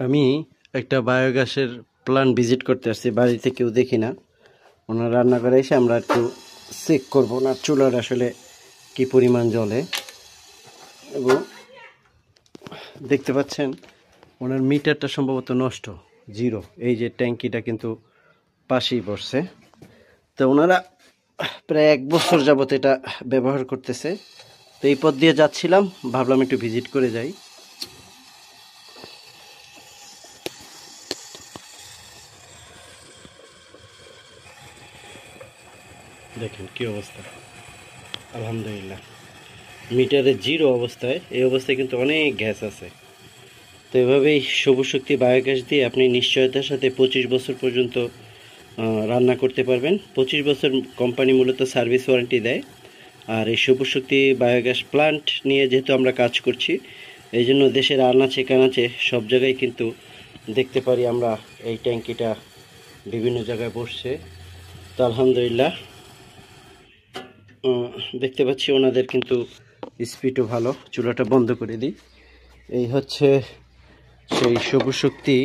আমি একটা বায়োগ্যাসের plant visit করতে আসছি, বাড়িতে কেউ দেখি না। ওনার রান্নাঘরে এসে আমরা একটু চেক করবো না চুলার আসলে কি পরিমাণ জ্বলে। এবং দেখতে পাচ্ছেন ওনার মিটারটা সম্ভবত নষ্ট, জিরো। এই যে ট্যাঙ্কিটা কিন্তু পাশেই বসছে। তো ওনারা প্রায় 1 বছর যাবত এটা ব্যবহার করতেছে। তো এই পথ দিয়ে যাচ্ছিলাম, ভাবলাম একটু ভিজিট করে যাই। দেখেন কি অবস্থা, আলহামদুলিল্লাহ মিটারে জিরো অবস্থায়। এই অবস্থায় কিন্তু অনেক গ্যাস আছে। তো এভাবেই সবুজ শক্তি বায়োগ্যাস দিয়ে আপনি নিশ্চয়তার সাথে 25 বছর পর্যন্ত রান্না করতে পারবেন। 25 বছর কোম্পানি মূলত সার্ভিস ওয়ারেন্টি দেয়। আর এই সবুজ শক্তি বায়োগ্যাস প্ল্যান্ট নিয়ে যেহেতু আমরা কাজ করছি, এই জন্য দেশের আনাচে কানাচে সব জায়গায় কিন্তু দেখতে পারি আমরা এই ট্যাঙ্কিটা বিভিন্ন জায়গায় বসছে। তো আলহামদুলিল্লাহ দেখতে পাচ্ছি ওনাদের কিন্তু স্পিডও ভালো। চুলাটা বন্ধ করে দিই। এই হচ্ছে সেই সবুজ শক্তি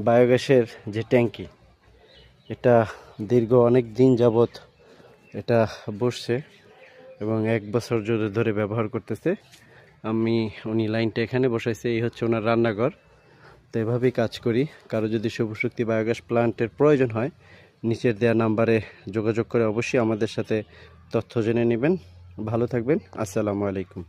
বায়োগ্যাসের যে ট্যাঙ্কি, এটা দীর্ঘ অনেক দিন যাবত এটা বসছে এবং 1 বছর ধরে ব্যবহার করতেছে। উনি লাইনটা এখানে বসাইছে, এই হচ্ছে ওনার রান্নাঘর। তো এভাবেই কাজ করি। কারো যদি সবুজ শক্তি বায়োগ্যাস প্ল্যান্টের প্রয়োজন হয়, নিচের দেওয়া নাম্বারে যোগাযোগ করে অবশ্যই আমাদের সাথে তথ্য জেনে নেবেন। ভালো থাকবেন। আসসালামু আলাইকুম।